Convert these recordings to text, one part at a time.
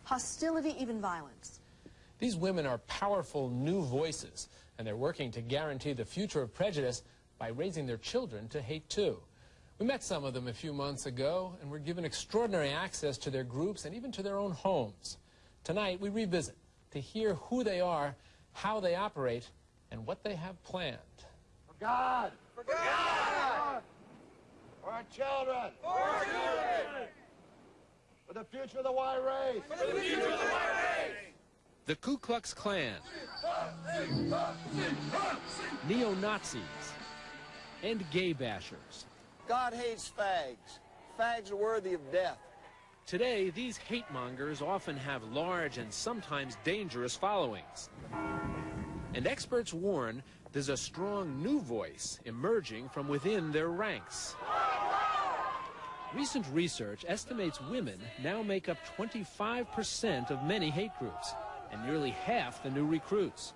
hostility, even violence. These women are powerful new voices, and they're working to guarantee the future of prejudice by raising their children to hate too. We met some of them a few months ago, and were given extraordinary access to their groups and even to their own homes. Tonight, we revisit to hear who they are, how they operate, and what they have planned. For God! For God! For our children! For our children! For the future of the white race! For the future of the white race! The Ku Klux Klan, neo-Nazis, and gay bashers. God hates fags. Fags are worthy of death. Today, these hate-mongers often have large and sometimes dangerous followings. And experts warn there's a strong new voice emerging from within their ranks. Recent research estimates women now make up 25% of many hate groups, and nearly half the new recruits.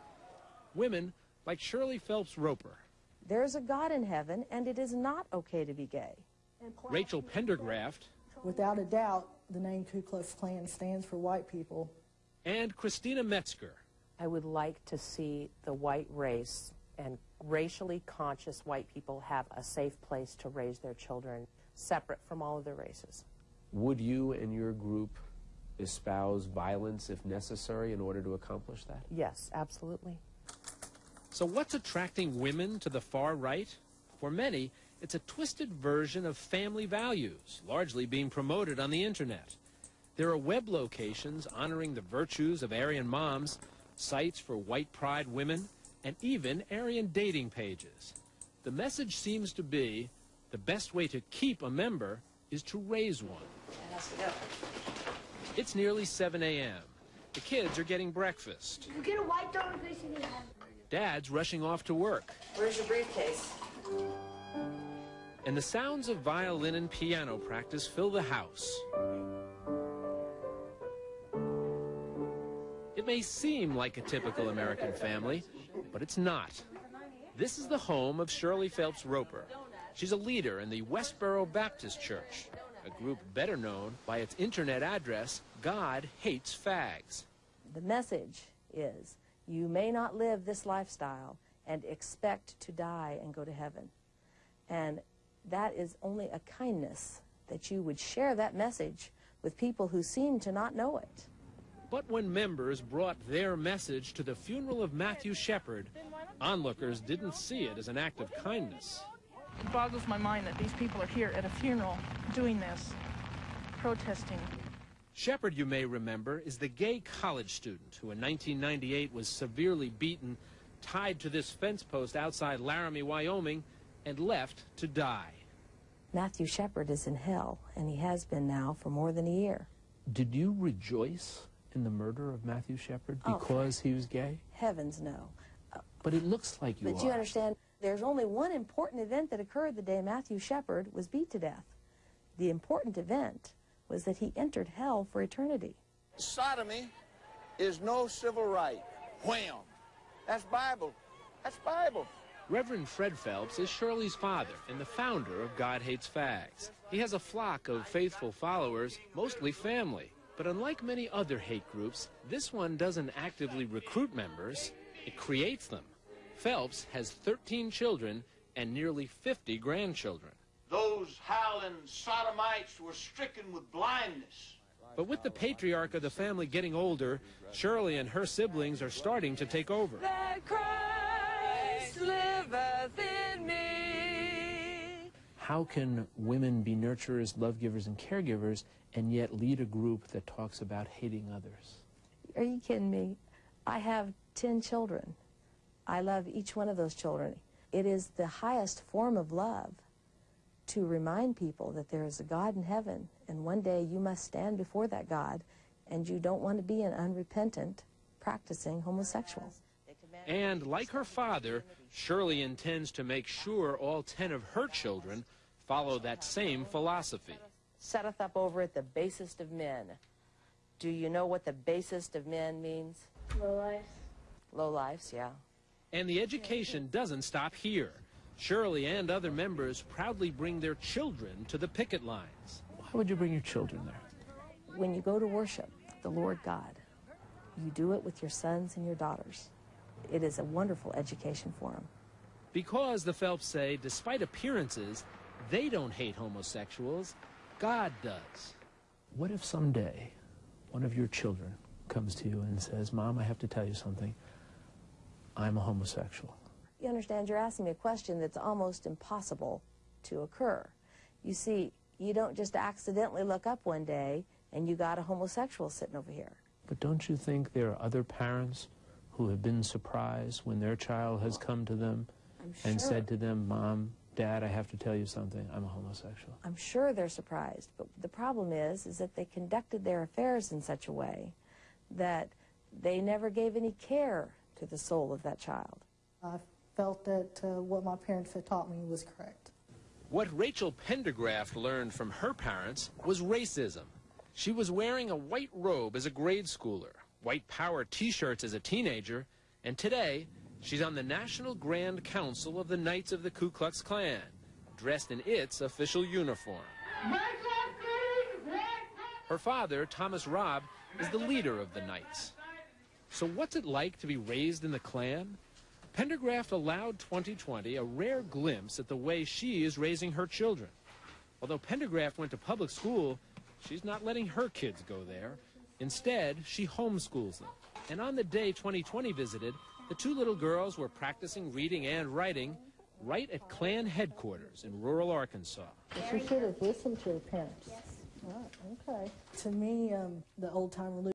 Women like Shirley Phelps Roper. There's a God in heaven, and it is not okay to be gay. Rachel Pendergraft. Without a doubt, the name Ku Klux Klan stands for white people. And Christina Metzger. I would like to see the white race and racially conscious white people have a safe place to raise their children, separate from all of their races. Would you and your group espouse violence if necessary in order to accomplish that? Yes, absolutely. So what's attracting women to the far right? For many, it's a twisted version of family values, largely being promoted on the internet. There are web locations honoring the virtues of Aryan moms, sites for white pride women, and even Aryan dating pages. The message seems to be the best way to keep a member is to raise one. It's nearly 7 a.m. The kids are getting breakfast. You get a white donut fish in your hand. Dad's rushing off to work. Where's your briefcase? And the sounds of violin and piano practice fill the house. It may seem like a typical American family, but it's not. This is the home of Shirley Phelps Roper. She's a leader in the Westboro Baptist Church, a group better known by its internet address, God Hates Fags. The message is, you may not live this lifestyle and expect to die and go to heaven. And that is only a kindness that you would share that message with people who seem to not know it. But when members brought their message to the funeral of Matthew Shepard, onlookers didn't see it as an act of kindness. It boggles my mind that these people are here at a funeral doing this, protesting. Shepard, you may remember, is the gay college student who in 1998 was severely beaten, tied to this fence post outside Laramie, Wyoming, and left to die. Matthew Shepard is in hell, and he has been now for more than a year. Did you rejoice in the murder of Matthew Shepard because he was gay? Heavens, no. But it looks like you are. But you understand, there's only one important event that occurred the day Matthew Shepard was beat to death. The important event was that he entered hell for eternity. Sodomy is no civil right. Wham! That's Bible. That's Bible. Reverend Fred Phelps is Shirley's father and the founder of God Hates Fags. He has a flock of faithful followers, mostly family. But unlike many other hate groups, this one doesn't actively recruit members, it creates them. Phelps has 13 children and nearly 50 grandchildren. Those howling sodomites were stricken with blindness. But with the patriarch of the family getting older, Shirley and her siblings are starting to take over. That Christ liveth in me. How can women be nurturers, love givers, and caregivers, and yet lead a group that talks about hating others? Are you kidding me? I have 10 children. I love each one of those children. It is the highest form of love to remind people that there is a God in heaven, and one day you must stand before that God, and you don't want to be an unrepentant, practicing homosexual. And like her father, Shirley intends to make sure all 10 of her children follow that same philosophy. Setteth up over it the basest of men. Do you know what the basest of men means? Low life. Low lives, yeah. And the education doesn't stop here. Shirley and other members proudly bring their children to the picket lines. Why would you bring your children there? When you go to worship, the Lord God. You do it with your sons and your daughters. It is a wonderful education for them. Because, the Phelps say, despite appearances, they don't hate homosexuals. God does. What if someday one of your children comes to you and says, Mom, I have to tell you something. I'm a homosexual. You understand, you're asking me a question that's almost impossible to occur. You see, you don't just accidentally look up one day and you got a homosexual sitting over here. But don't you think there are other parents who have been surprised when their child has come to them and said to them, Mom, Dad, I have to tell you something, I'm a homosexual? I'm sure they're surprised, but the problem is that they conducted their affairs in such a way that they never gave any care to the soul of that child. I felt that what my parents had taught me was correct. What Rachel Pendergraft learned from her parents was racism. She was wearing a white robe as a grade schooler, white power T-shirts as a teenager, and today she's on the National Grand Council of the Knights of the Ku Klux Klan, dressed in its official uniform. Her father, Thomas Robb, is the leader of the Knights. So what's it like to be raised in the Klan? Pendergraft allowed 2020 a rare glimpse at the way she is raising her children. Although Pendergraft went to public school, she's not letting her kids go there. Instead, she homeschools them. And on the day 2020 visited, the two little girls were practicing reading and writing right at Klan headquarters in rural Arkansas. But you should have listened to your parents. Yes. Right, okay. To me, the old-time religion